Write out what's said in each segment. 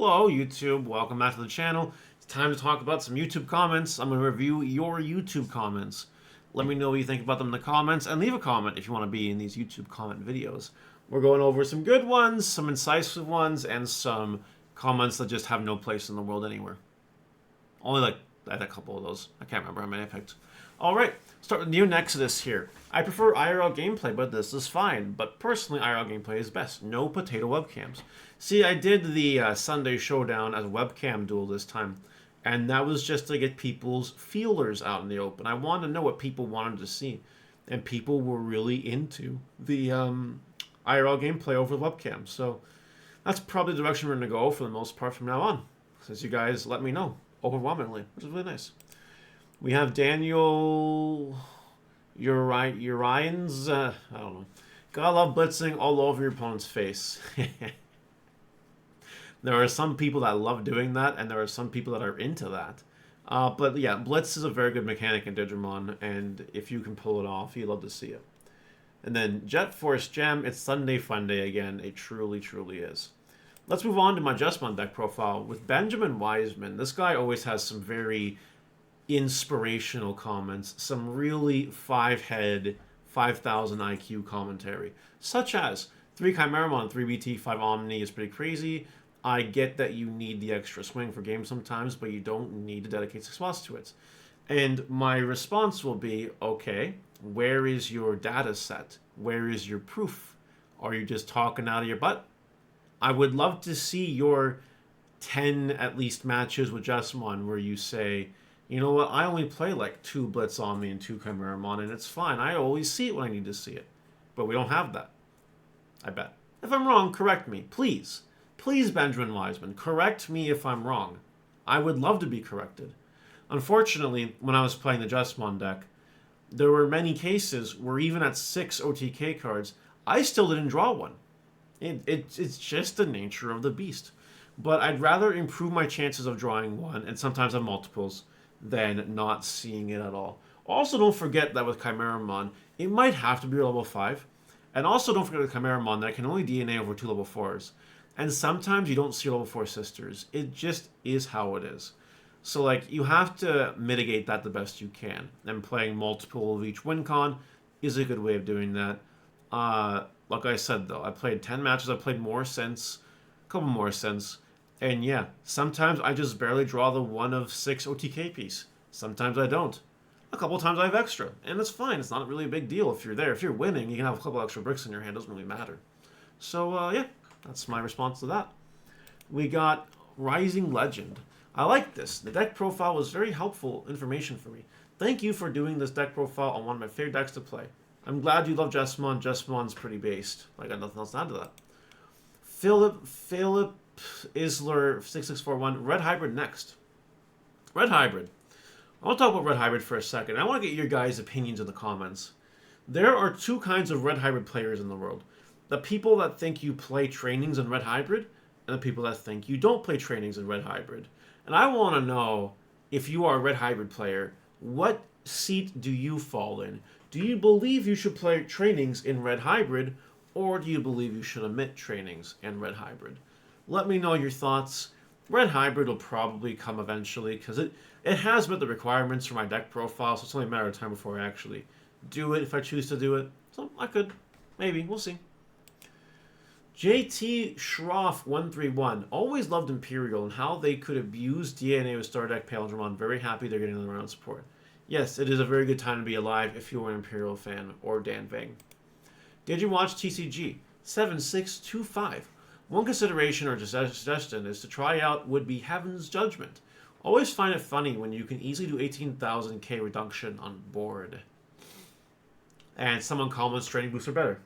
Hello YouTube, welcome back to the channel. It's time to talk about some YouTube comments. I'm going to review your YouTube comments. Let me know what you think about them in the comments, and leave a comment if you want to be in these YouTube comment videos. We're going over some good ones, some incisive ones, and some comments that just have no place in the world anywhere. Only I had a couple of those. I can't remember how many I picked. Alright, start with New Nexus here. I prefer IRL gameplay, but this is fine. But personally, IRL gameplay is best. No potato webcams. See, I did the Sunday Showdown as a webcam duel this time. And that was just to get people's feelers out in the open. I wanted to know what people wanted to see. And people were really into the IRL gameplay over the webcam. So that's probably the direction we're going to go for the most part from now on. Since you guys let me know overwhelmingly, which is really nice. We have Daniel Urian's, I don't know. Gotta love blitzing all over your opponent's face. There are some people that love doing that, and there are some people that are into that. But yeah, blitz is a very good mechanic in Digimon, and if you can pull it off, you love to see it. And then Jet Force Gem, it's Sunday Fun Day again. It truly, truly is. Let's move on to my Justmon deck profile with Benjamin Wiseman. This guy always has some very inspirational comments, some really five-head, 5,000 IQ commentary, such as 3 Chimeramon, 3 BT, 5 Omni is pretty crazy. I get that you need the extra swing for games sometimes, but you don't need to dedicate 6 spots to it. And my response will be, okay, where is your data set? Where is your proof? Are you just talking out of your butt? I would love to see your 10 at least matches with Justmon where you say, you know what, I only play like 2 Blitz on me and 2 Chimeramon, and it's fine. I always see it when I need to see it. But we don't have that. I bet. If I'm wrong, correct me. Please. Please, Benjamin Wiseman, correct me if I'm wrong. I would love to be corrected. Unfortunately, when I was playing the Justmon deck, there were many cases where even at 6 OTK cards, I still didn't draw one. It's just the nature of the beast. But I'd rather improve my chances of drawing one, and sometimes have multiples, than not seeing it at all. Also, don't forget that with Chimeramon, it might have to be level 5. And also, don't forget with Chimeramon that it can only DNA over 2 level 4s. And sometimes you don't see level 4 sisters. It just is how it is. So, like, you have to mitigate that the best you can. And playing multiple of each win con is a good way of doing that. Like I said, though, I played 10 matches. I played more since, a couple more since. And yeah, sometimes I just barely draw the 1 of 6 OTK piece. Sometimes I don't. A couple times I have extra. And it's fine. It's not really a big deal if you're there. If you're winning, you can have a couple extra bricks in your hand. It doesn't really matter. So, yeah. That's my response to that. We got Rising Legend. I like this. The deck profile was very helpful information for me. Thank you for doing this deck profile on one of my favorite decks to play. I'm glad you love Justmon. Justmon's pretty based. I got nothing else to add to that. Philip Isler 6641. Red Hybrid next. Red Hybrid. I want to talk about Red Hybrid for a second. I want to get your guys' opinions in the comments. There are 2 kinds of Red Hybrid players in the world. The people that think you play trainings in Red Hybrid, and the people that think you don't play trainings in Red Hybrid. And I want to know, if you are a Red Hybrid player, what seat do you fall in? Do you believe you should play trainings in Red Hybrid, or do you believe you should omit trainings in Red Hybrid? Let me know your thoughts. Red Hybrid will probably come eventually, because it has met the requirements for my deck profile, so it's only a matter of time before I actually do it, if I choose to do it. So I could. Maybe. We'll see. JT Schroff 131. Always loved Imperial and how they could abuse DNA with Star Deck Palindromon. Very happy they're getting another round of support. Yes, it is a very good time to be alive if you're an Imperial fan, or Dan Vang. Did you watch TCG? 7625. One consideration or suggestion is to try out would be Heaven's Judgment. Always find it funny when you can easily do 18,000k reduction on board. And someone comments training boosts are better.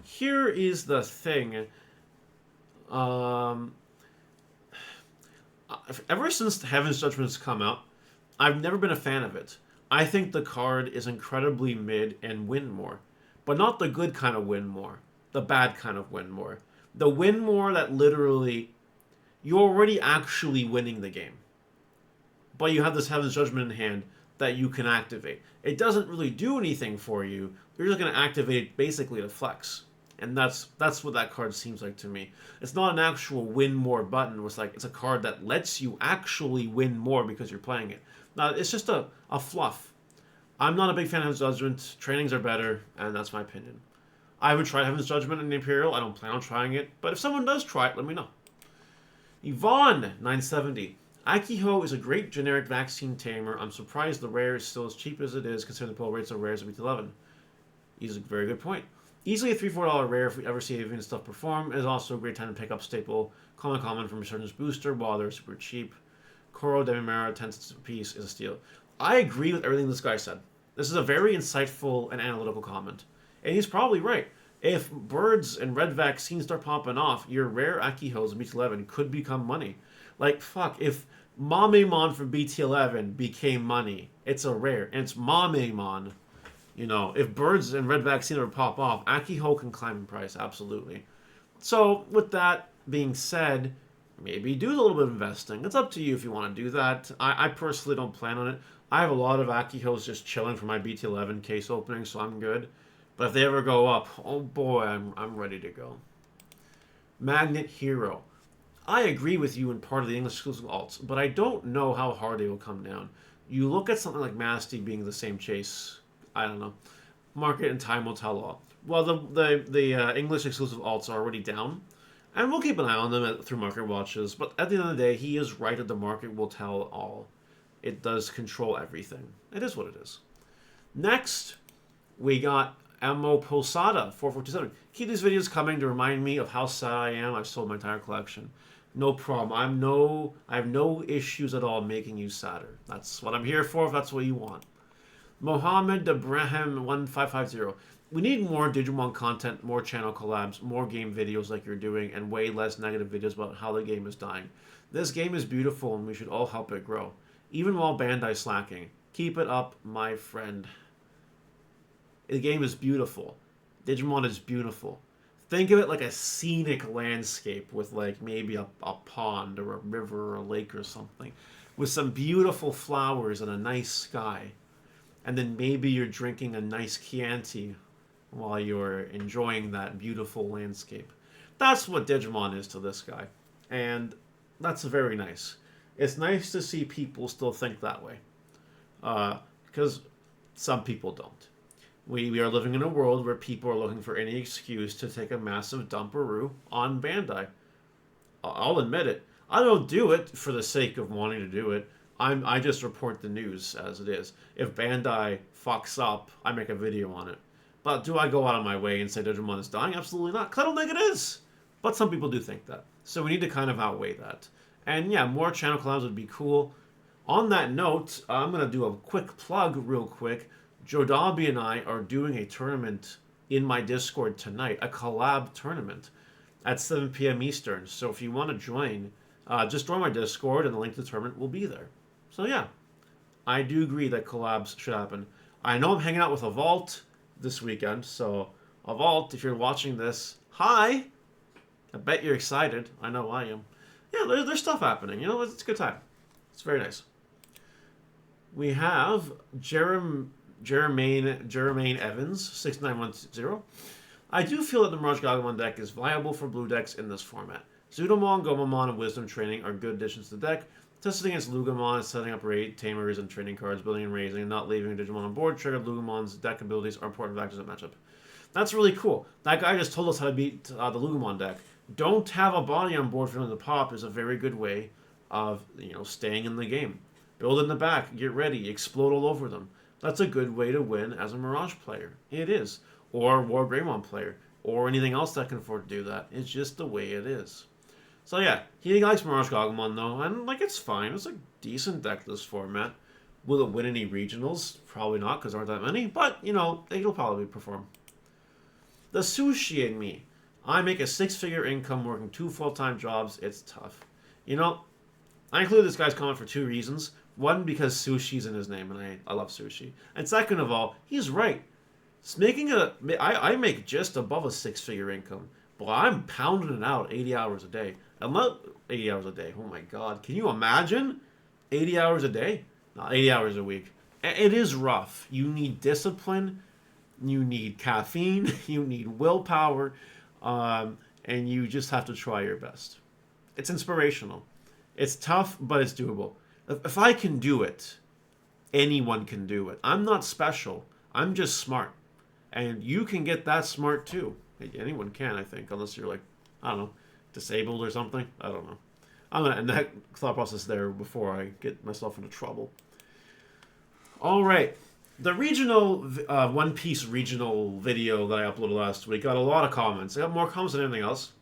Here is the thing. Ever since Heaven's Judgment has come out, I've never been a fan of it. I think the card is incredibly mid and win more. But not the good kind of win more. The bad kind of win more. The win more that literally, you're already actually winning the game. But you have this Heaven's Judgment in hand that you can activate. It doesn't really do anything for you. You're just going to activate it basically to flex. And that's what that card seems like to me. It's not an actual win more button. It's like it's a card that lets you actually win more because you're playing it. Now it's just a fluff. I'm not a big fan of Heaven's Judgment. Trainings are better, and that's my opinion. I haven't tried Heaven's Judgment in the Imperial. I don't plan on trying it, but if someone does try it, let me know. Yvonne 970. Akiho is a great generic vaccine tamer. I'm surprised the rare is still as cheap as it is, considering the pull rates of rares of BT11. He's a very good point. Easily a $3-4 rare if we ever see avian stuff perform. It is also a great time to pick up staple common from Resurgence Booster while they're super cheap. Koro Demimera 10 cents a piece is a steal. I agree with everything this guy said. This is a very insightful and analytical comment. And he's probably right. If birds and red vaccines start popping off, your rare Akihos in BT11 could become money. Like, fuck, if Mamemon from BT11 became money, it's a rare, and it's Mamemon. You know, if birds and red vaccine ever pop off, Akiho can climb in price, absolutely. So, with that being said, maybe do a little bit of investing. It's up to you if you want to do that. I personally don't plan on it. I have a lot of Akihos just chilling for my BT11 case opening, so I'm good. But if they ever go up, oh boy, I'm ready to go. Magnet Hero. I agree with you in part of the English exclusive alts, but I don't know how hard they will come down. You look at something like Masty being the same chase. I don't know. Market and time will tell all. Well, the English exclusive alts are already down, and we'll keep an eye on them through market watches. But at the end of the day, he is right that the market will tell all. It does control everything. It is what it is. Next, we got Amo Posada 4427. Keep these videos coming to remind me of how sad I am. I've sold my entire collection. No problem. I have no issues at all making you sadder. That's what I'm here for if that's what you want. Mohammed Abraham 1550. We need more Digimon content, more channel collabs, more game videos like you're doing, and way less negative videos about how the game is dying. This game is beautiful and we should all help it grow. Even while Bandai's slacking. Keep it up, my friend. The game is beautiful. Digimon is beautiful. Think of it like a scenic landscape with like maybe a pond or a river or a lake or something. With some beautiful flowers and a nice sky. And then maybe you're drinking a nice Chianti while you're enjoying that beautiful landscape. That's what Digimon is to this guy. And that's very nice. It's nice to see people still think that way. Because some people don't. We are living in a world where people are looking for any excuse to take a massive dumperoo on Bandai. I'll admit it. I don't do it for the sake of wanting to do it. I just report the news as it is. If Bandai fucks up, I make a video on it. But do I go out of my way and say Digimon is dying? Absolutely not, because I don't think it is. But some people do think that. So we need to kind of outweigh that. And yeah, more channel collabs would be cool. On that note, I'm going to do a quick plug real quick. Joe Dobby and I are doing a tournament in my Discord tonight, a collab tournament at 7 p.m. Eastern. So if you want to join, just join my Discord and the link to the tournament will be there. So yeah, I do agree that collabs should happen. I know I'm hanging out with a Vault this weekend, so a Vault, if you're watching this, hi! I bet you're excited. I know I am. Yeah, there's stuff happening. You know, it's a good time. It's very nice. We have Jermaine Evans, 6910. I do feel that the Mirage Gagumon deck is viable for blue decks in this format. Zudomon, Gomamon, and Wisdom Training are good additions to the deck. Testing against Lugamon and setting up raid tamers and training cards, building and raising, and not leaving a Digimon on board triggered Lugamon's deck abilities are important factors in matchup. That's really cool. That guy just told us how to beat the Lugamon deck. Don't have a body on board for him to pop is a very good way of, staying in the game. Build in the back, get ready, explode all over them. That's a good way to win as a Mirage player. It is. Or War Greymon player. Or anything else that can afford to do that. It's just the way it is. So yeah, he likes Mirage Gagumon though, and it's fine. It's a decent deck this format. Will it win any regionals? Probably not, because there aren't that many, but, it'll probably perform. The Sushi and Me. I make a 6-figure income working 2 full-time jobs. It's tough. I included this guy's comment for 2 reasons. One, because sushi's in his name, and I love sushi. And second of all, he's right. I make just above a 6-figure income, but I'm pounding it out 80 hours a day. I'm not 80 hours a day. Oh my God. Can you imagine 80 hours a day? No, 80 hours a week. It is rough. You need discipline. You need caffeine. You need willpower. and you just have to try your best. It's inspirational. It's tough, but it's doable. If I can do it, anyone can do it. I'm not special. I'm just smart. And you can get that smart too. Anyone can, I think, unless you're like, I don't know, disabled or something. I don't know. I'm going to end that thought process there before I get myself into trouble. All right. The regional, One Piece regional video that I uploaded last week got a lot of comments. I got more comments than anything else.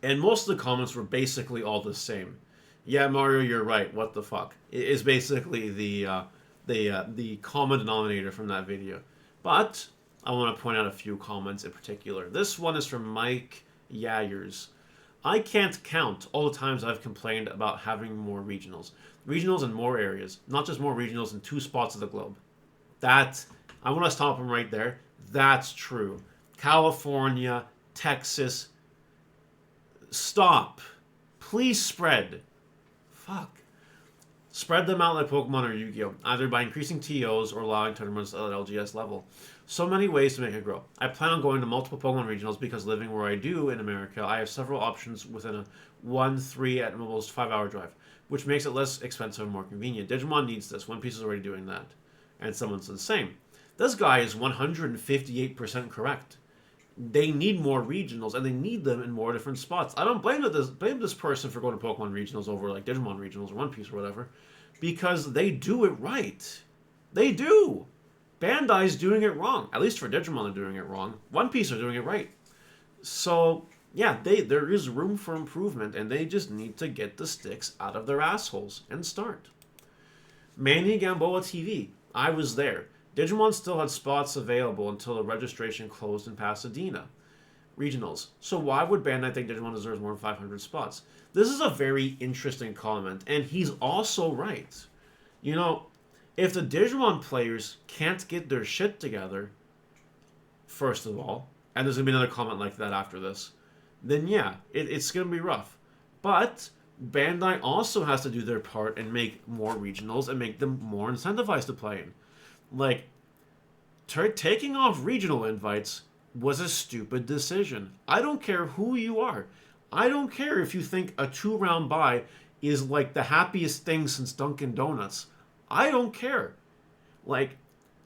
And most of the comments were basically all the same. Yeah, Mario, you're right. What the fuck? It is basically the common denominator from that video. But I want to point out a few comments in particular. This one is from Mike Yayers. I can't count all the times I've complained about having more regionals. Regionals in more areas, not just more regionals in 2 spots of the globe. That, I want to stop him right there. That's true. California, Texas, stop. Please spread. Fuck. Spread them out like Pokemon or Yu-Gi-Oh! Either by increasing TOs or allowing tournaments at LGS level. So many ways to make it grow. I plan on going to multiple Pokemon regionals because living where I do in America, I have several options within a 1-3 at most 5-hour drive, which makes it less expensive and more convenient. Digimon needs this. One Piece is already doing that. And someone said the same. This guy is 158% correct. They need more regionals, and they need them in more different spots. I don't blame this person for going to Pokemon regionals over like Digimon regionals or One Piece or whatever, because they do it right. They do. Bandai's doing it wrong. At least for Digimon, they're doing it wrong. One Piece are doing it right. So yeah, there is room for improvement, and they just need to get the sticks out of their assholes and start. Manny Gamboa TV. I was there. Digimon still had spots available until the registration closed in Pasadena. Regionals. So why would Bandai think Digimon deserves more than 500 spots? This is a very interesting comment, and he's also right. You know, if the Digimon players can't get their shit together, first of all, and there's going to be another comment like that after this, then yeah, it's going to be rough. But Bandai also has to do their part and make more regionals and make them more incentivized to play in. Like, taking off regional invites was a stupid decision. I don't care who you are. I don't care if you think a 2-round bye is like the happiest thing since Dunkin' Donuts. I don't care. Like,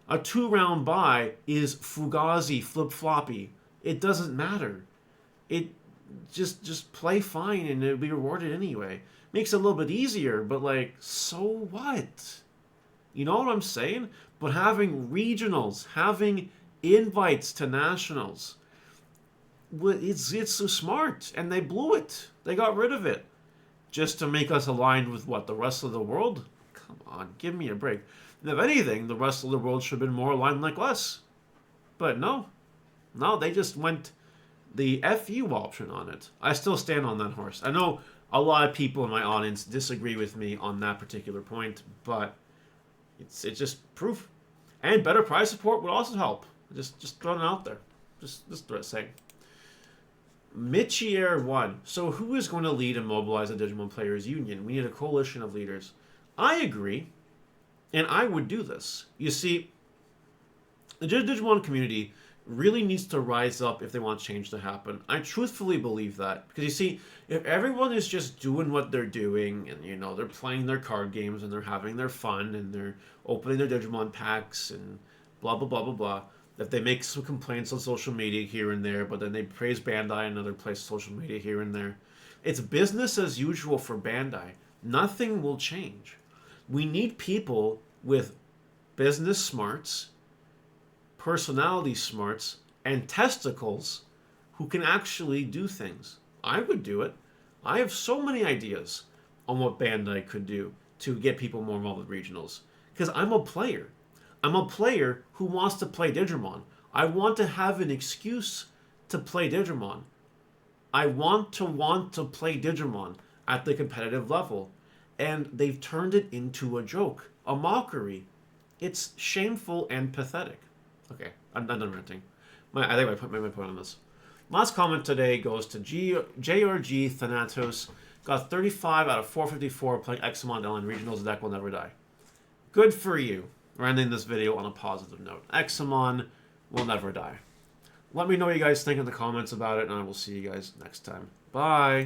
a 2-round bye is Fugazi flip-floppy. It doesn't matter. It just play fine and it'll be rewarded anyway. Makes it a little bit easier, but like, so what? You know what I'm saying? But having regionals, having invites to nationals, it's so smart, and they blew it. They got rid of it just to make us aligned with what, the rest of the world? Come on, give me a break. And if anything, the rest of the world should have been more aligned like us. But no, they just went the FU option on it. I still stand on that horse. I know a lot of people in my audience disagree with me on that particular point, but it's just proof. And better prize support would also help. Just throwing it out there. Just saying. Michier 1. So who is going to lead and mobilize the Digimon Players Union? We need a coalition of leaders. I agree. And I would do this. You see, the Digimon community really needs to rise up if they want change to happen. I truthfully believe that. Because you see, if everyone is just doing what they're doing, and you know, they're playing their card games, and they're having their fun, and they're opening their Digimon packs, and blah, blah, blah, blah, blah. If they make some complaints on social media here and there, but then they praise Bandai and other places social media here and there. It's business as usual for Bandai. Nothing will change. We need people with business smarts, personality smarts, and testicles who can actually do things. I would do it. I have so many ideas on what Bandai could do to get people more involved with regionals. Because I'm a player. I'm a player who wants to play Digimon. I want to have an excuse to play Digimon. I want to play Digimon at the competitive level. And they've turned it into a joke, a mockery. It's shameful and pathetic. Okay, I'm done ranting. I think I made my point on this. Last comment today goes to JRG Thanatos. Got 35 out of 454 playing Examon LN Regionals. The deck will never die. Good for you. We're ending this video on a positive note. Examon will never die. Let me know what you guys think in the comments about it, and I will see you guys next time. Bye!